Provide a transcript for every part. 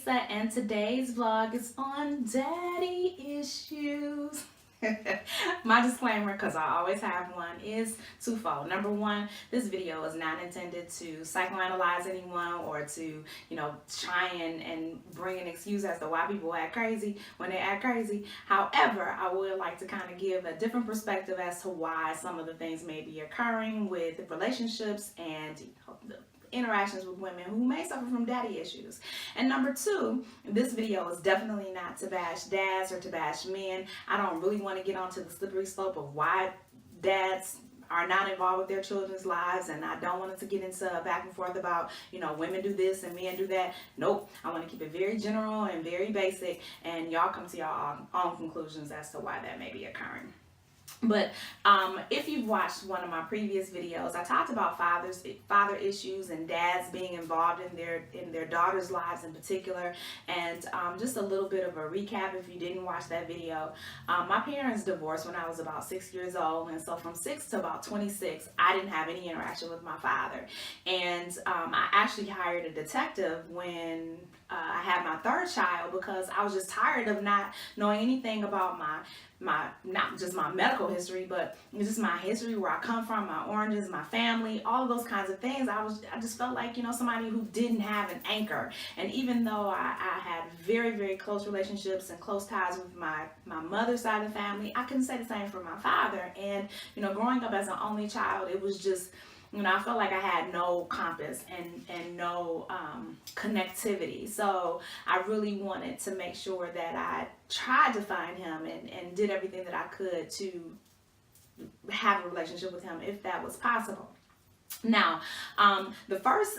Lisa, and today's vlog is on daddy issues. My disclaimer, because I always have one, is twofold. Number one, this video is not intended to psychoanalyze anyone or to, try and bring an excuse as to why people act crazy when they act crazy. However, I would like to kind of give a different perspective as to why some of the things may be occurring with relationships and interactions with women who may suffer from daddy issues. And number two, this video is definitely not to bash dads or to bash men. I don't really want to get onto the slippery slope of why dads are not involved with their children's lives, and I don't want it to get into a back and forth about, women do this and men do that. Nope. I want to keep it very general and very basic, and y'all come to your own conclusions as to why that may be occurring. But if you've watched one of my previous videos, I talked about father issues and dads being involved in their daughters' lives in particular. And just a little bit of a recap if you didn't watch that video. My parents divorced when I was about 6 years old, and so from 6 to about 26, I didn't have any interaction with my father. And I actually hired a detective when I had my third child, because I was just tired of not knowing anything about my not just my medical history, but just my history, where I come from, my origins, my family, all of those kinds of things. I just felt like, somebody who didn't have an anchor. And even though I had very, very close relationships and close ties with my mother's side of the family, I couldn't say the same for my father. And, growing up as an only child, it was just, I felt like I had no compass and no connectivity. So I really wanted to make sure that I tried to find him and did everything that I could to have a relationship with him if that was possible. Now, the first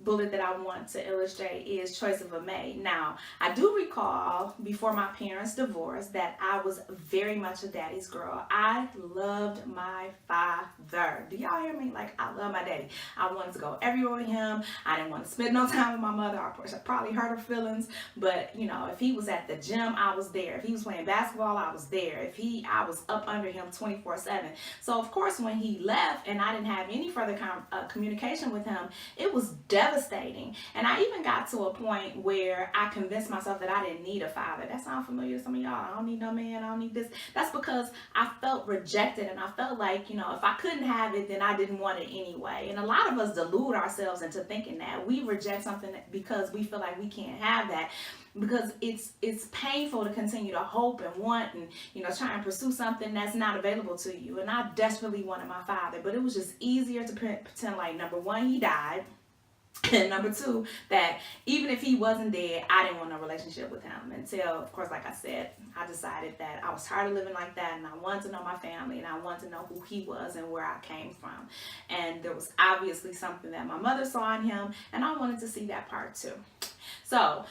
bullet that I want to illustrate is choice of a mate. Now, I do recall before my parents' divorce that I was very much a daddy's girl. I loved my father. Do y'all hear me? Like, I love my daddy. I wanted to go everywhere with him. I didn't want to spend no time with my mother. I probably hurt her feelings. But, if he was at the gym, I was there. If he was playing basketball, I was there. I was up under him 24/7. So, of course, when he left and I didn't have any further communication with him, it was devastating. And I even got to a point where I convinced myself that I didn't need a father. That sounds familiar to some of y'all. I don't need no man. I don't need this. That's because I felt rejected, and I felt like, if I couldn't have it, then I didn't want it anyway. And a lot of us delude ourselves into thinking that we reject something because we feel like we can't have that, because it's painful to continue to hope and want and try and pursue something that's not available to you. And I desperately wanted my father, but it was just easier to pretend like, number one, he died, and number two, that even if he wasn't dead, I didn't want a relationship with him, until, of course, like I said, I decided that I was tired of living like that, and I wanted to know my family, and I wanted to know who he was and where I came from. And there was obviously something that my mother saw in him, and I wanted to see that part too. So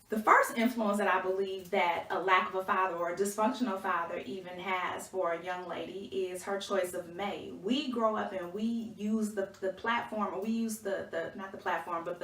the first influence that I believe that a lack of a father, or a dysfunctional father even, has for a young lady is her choice of mate. We grow up and we use the platform, or we use the not the platform, but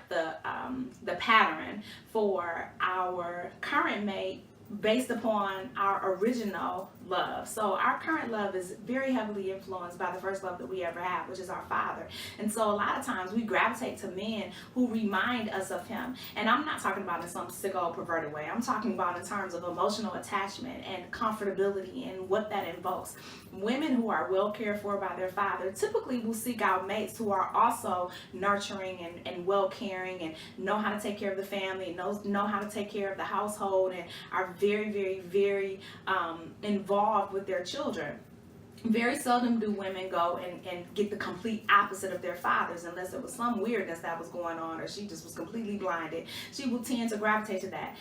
the pattern for our current mate based upon our original love. So our current love is very heavily influenced by the first love that we ever had, which is our father. And so a lot of times we gravitate to men who remind us of him. And I'm not talking about in some sicko perverted way. I'm talking about in terms of emotional attachment and comfortability and what that invokes. Women who are well cared for by their father typically will seek out mates who are also nurturing and well caring, and know how to take care of the family, and know how to take care of the household, and are very, very, very involved with their children. Very seldom do women go and get the complete opposite of their fathers, unless there was some weirdness that was going on, or she just was completely blinded. She will tend to gravitate to that.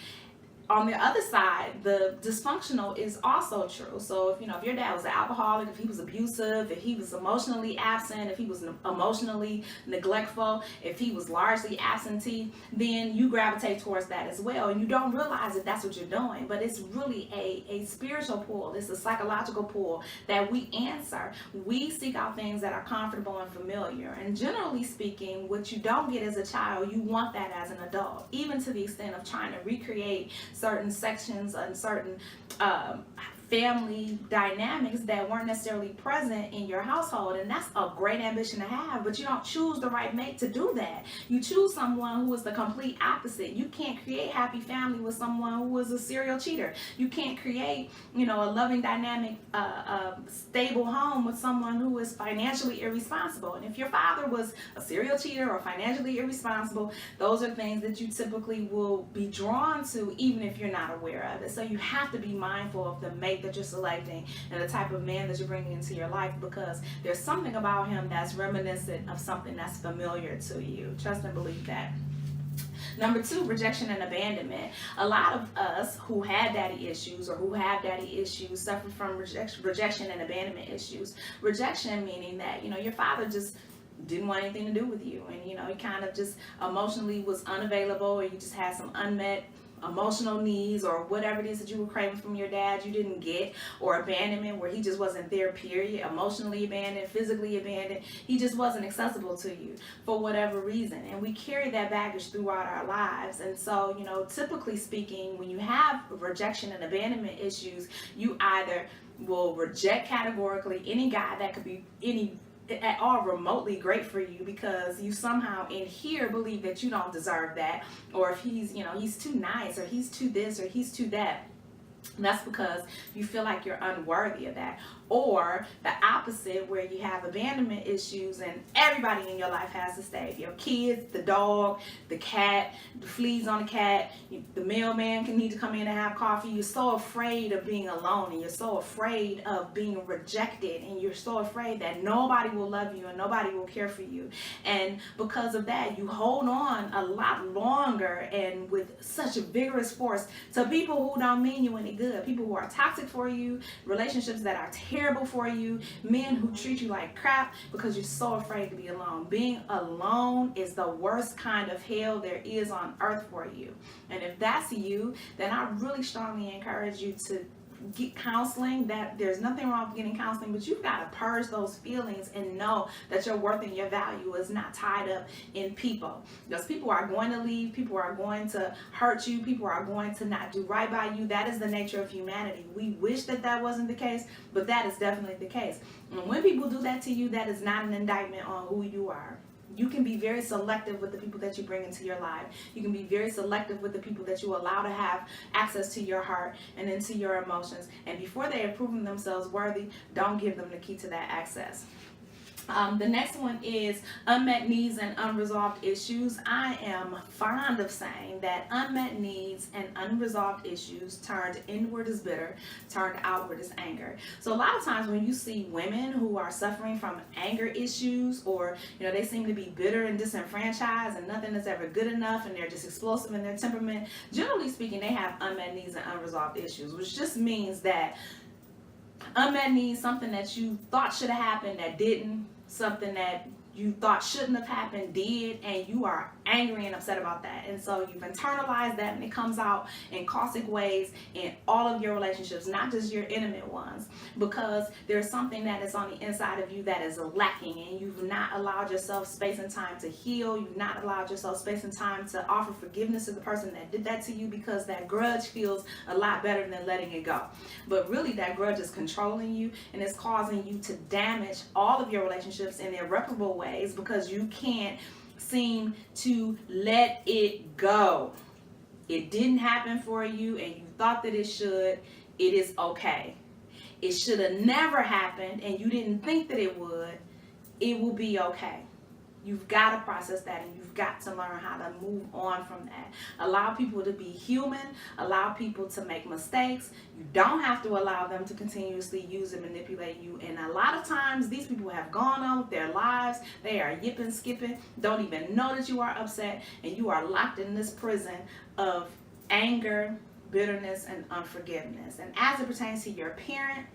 On the other side, the dysfunctional is also true. So if your dad was an alcoholic, if he was abusive, if he was emotionally absent, if he was emotionally neglectful, if he was largely absentee, then you gravitate towards that as well. And you don't realize that that's what you're doing, but it's really a spiritual pull. It's a psychological pull that we answer. We seek out things that are comfortable and familiar. And generally speaking, what you don't get as a child, you want that as an adult, even to the extent of trying to recreate certain sections and certain family dynamics that weren't necessarily present in your household. And that's a great ambition to have, but you don't choose the right mate to do that. You choose someone who is the complete opposite. You can't create happy family with someone who is a serial cheater. You can't create, a loving, dynamic, stable home with someone who is financially irresponsible. And if your father was a serial cheater or financially irresponsible, those are things that you typically will be drawn to even if you're not aware of it. So you have to be mindful of the mate that you're selecting and the type of man that you're bringing into your life, because there's something about him that's reminiscent of something that's familiar to you. Trust and believe that. Number 2, rejection and abandonment. A lot of us who had daddy issues or who have daddy issues suffer from rejection and abandonment issues. Rejection meaning that, your father just didn't want anything to do with you, and he kind of just emotionally was unavailable, or you just had some unmet emotional needs or whatever it is that you were craving from your dad you didn't get. Or abandonment, where he just wasn't there, period. Emotionally abandoned, physically abandoned. He just wasn't accessible to you for whatever reason, and we carry that baggage throughout our lives. And so, typically speaking, when you have rejection and abandonment issues, you either will reject categorically any guy that could be any at all remotely great for you, because you somehow in here believe that you don't deserve that, or if he's he's too nice, or he's too this, or he's too that. That's because you feel like you're unworthy of that. Or the opposite, where you have abandonment issues and everybody in your life has to stay. Your kids, the dog, the cat, the fleas on the cat, the mailman can need to come in and have coffee. You're so afraid of being alone, and you're so afraid of being rejected, and you're so afraid that nobody will love you and nobody will care for you. And because of that, you hold on a lot longer and with such a vigorous force to people who don't mean you any good, people who are toxic for you, relationships that are terrible for you, men who treat you like crap because you're so afraid to be alone. Being alone is the worst kind of hell there is on earth for you. And if that's you, then I really strongly encourage you to get counseling. That there's nothing wrong with getting counseling, but you've got to purge those feelings and know that your worth and your value is not tied up in people, because people are going to leave, people are going to hurt you, people are going to not do right by you. That is the nature of humanity. We wish that that wasn't the case, but that is definitely the case. And when people do that to you, that is not an indictment on who you are. You can be very selective with the people that you bring into your life. You can be very selective with the people that you allow to have access to your heart and into your emotions. And before they have proven themselves worthy, don't give them the key to that access. The next one is unmet needs and unresolved issues. I am fond of saying that unmet needs and unresolved issues turned inward is bitter, turned outward is anger. So a lot of times when you see women who are suffering from anger issues, or they seem to be bitter and disenfranchised and nothing is ever good enough, and they're just explosive in their temperament, generally speaking, they have unmet needs and unresolved issues, which just means that unmet needs, something that you thought should have happened that didn't, something that you thought shouldn't have happened did, and you are angry and upset about that. And so you've internalized that, and it comes out in caustic ways in all of your relationships, not just your intimate ones, because there's something that is on the inside of you that is lacking, and you've not allowed yourself space and time to heal. You've not allowed yourself space and time to offer forgiveness to the person that did that to you, because that grudge feels a lot better than letting it go. But really, that grudge is controlling you, and it's causing you to damage all of your relationships in irreparable ways, because you can't seem to let it go. It didn't happen for you, and you thought that it should. It is okay. It should have never happened, and you didn't think that it would. It will be okay. You've got to process that, and you've got to learn how to move on from that. Allow people to be human. Allow people to make mistakes. You don't have to allow them to continuously use and manipulate you. And a lot of times, these people have gone on with their lives. They are yipping, skipping, don't even know that you are upset, and you are locked in this prison of anger, bitterness, and unforgiveness. And as it pertains to your parent,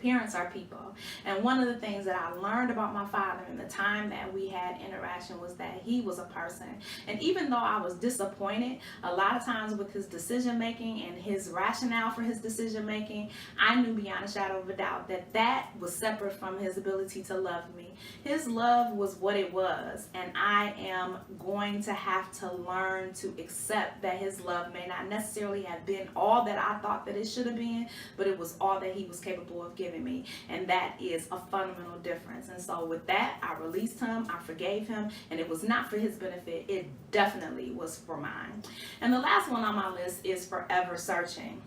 Parents are people. And one of the things that I learned about my father in the time that we had interaction was that he was a person. And even though I was disappointed a lot of times with his decision making and his rationale for his decision making, I knew beyond a shadow of a doubt that that was separate from his ability to love me. His love was what it was, and I am going to have to learn to accept that his love may not necessarily have been all that I thought that it should have been, but it was all that he was capable of giving me, and that is a fundamental difference. And so with that, I released him, I forgave him, and it was not for his benefit, it definitely was for mine. And the last one on my list is forever searching.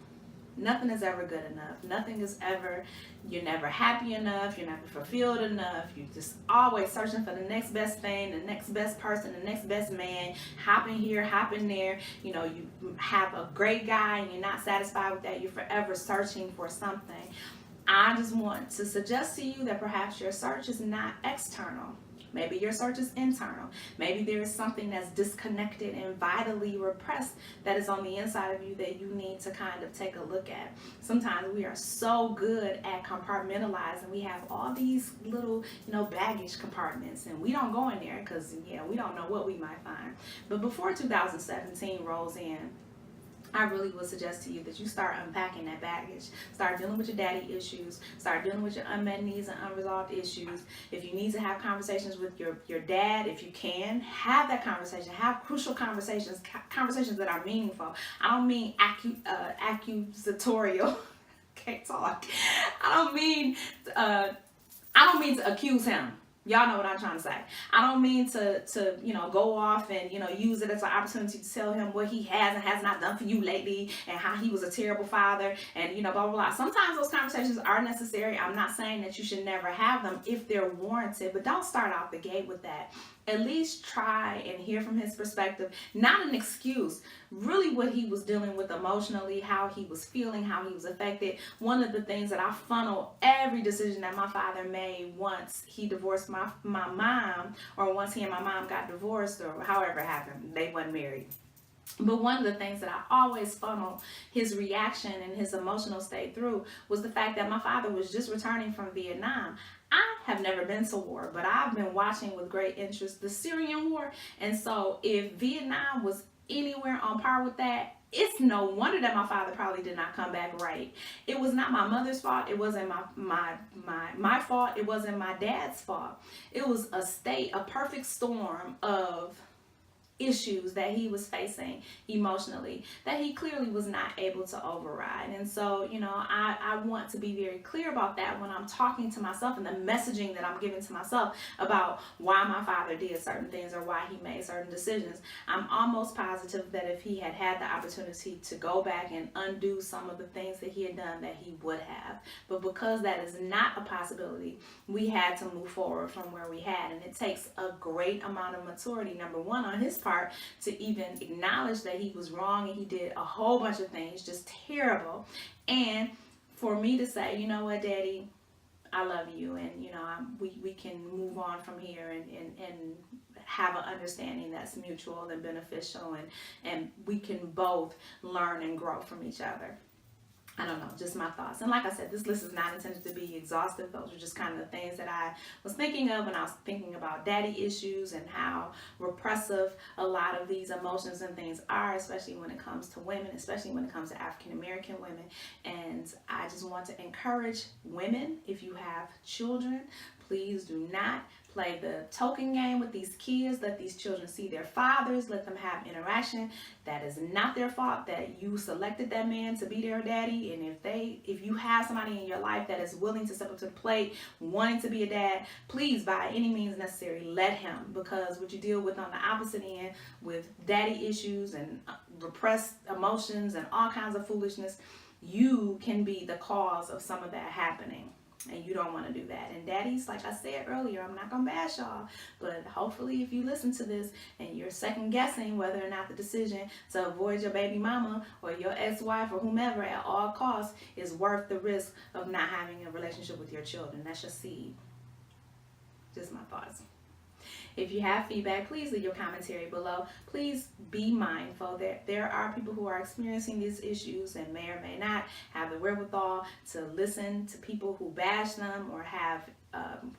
Nothing is ever good enough. Nothing is ever, you're never happy enough, you're never fulfilled enough. You're just always searching for the next best thing, the next best person, the next best man, hopping here, hopping there. You know, you have a great guy and you're not satisfied with that. You're forever searching for something. I just want to suggest to you that perhaps your search is not external. Maybe your search is internal. Maybe there is something that's disconnected and vitally repressed that is on the inside of you that you need to kind of take a look at. Sometimes we are so good at compartmentalizing. We have all these little, baggage compartments, and we don't go in there because, we don't know what we might find. But before 2017 rolls in, I really would suggest to you that you start unpacking that baggage. Start dealing with your daddy issues. Start dealing with your unmet needs and unresolved issues. If you need to have conversations with your dad, if you can, have that conversation. Have crucial conversations, conversations that are meaningful. I don't mean accusatorial. Can't talk. I don't mean to accuse him. Y'all know what I'm trying to say. I don't mean to go off and, use it as an opportunity to tell him what he has and has not done for you lately and how he was a terrible father and, blah, blah, blah. Sometimes those conversations are necessary. I'm not saying that you should never have them if they're warranted, but don't start out the gate with that. At least try and hear from his perspective, not an excuse, really what he was dealing with emotionally, how he was feeling, how he was affected. One of the things that I funnel every decision that my father made once he divorced my mom, or once he and my mom got divorced, or however it happened, they weren't married. But one of the things that I always funnel his reaction and his emotional state through was the fact that my father was just returning from Vietnam. I have never been to war, but I've been watching with great interest the Syrian war. And so if Vietnam was anywhere on par with that, it's no wonder that my father probably did not come back right. It was not my mother's fault. It wasn't my fault. It wasn't my dad's fault. It was a perfect storm of issues that he was facing emotionally that he clearly was not able to override. And so, I want to be very clear about that when I'm talking to myself and the messaging that I'm giving to myself about why my father did certain things or why he made certain decisions. I'm almost positive that if he had had the opportunity to go back and undo some of the things that he had done, that he would have. But because that is not a possibility, we had to move forward from where we had. And it takes a great amount of maturity, number one, on his part, to even acknowledge that he was wrong and he did a whole bunch of things just terrible, and for me to say, you know what, Daddy, I love you, and we can move on from here and have an understanding that's mutual and beneficial, and we can both learn and grow from each other. I don't know, just my thoughts. And like I said, this list is not intended to be exhaustive. Those are just kind of the things that I was thinking of when I was thinking about daddy issues and how repressive a lot of these emotions and things are, especially when it comes to women, especially when it comes to African American women. And I just want to encourage women, if you have children, please do not play the token game with these kids. Let these children see their fathers. Let them have interaction. That is not their fault that you selected that man to be their daddy. And if you have somebody in your life that is willing to step up to the plate, wanting to be a dad, please, by any means necessary, let him. Because what you deal with on the opposite end with daddy issues and repressed emotions and all kinds of foolishness, you can be the cause of some of that happening. And you don't want to do that. And daddies, like I said earlier, I'm not going to bash y'all, but hopefully if you listen to this and you're second guessing whether or not the decision to avoid your baby mama or your ex-wife or whomever at all costs is worth the risk of not having a relationship with your children. That's your seed. Just my thoughts. If you have feedback, please leave your commentary below. Please be mindful that there are people who are experiencing these issues and may or may not have the wherewithal to listen to people who bash them or have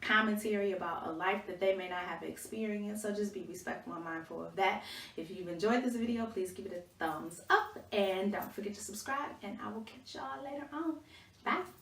commentary about a life that they may not have experienced. So just be respectful and mindful of that. If you've enjoyed this video, please give it a thumbs up and don't forget to subscribe, and I will catch y'all later on. Bye.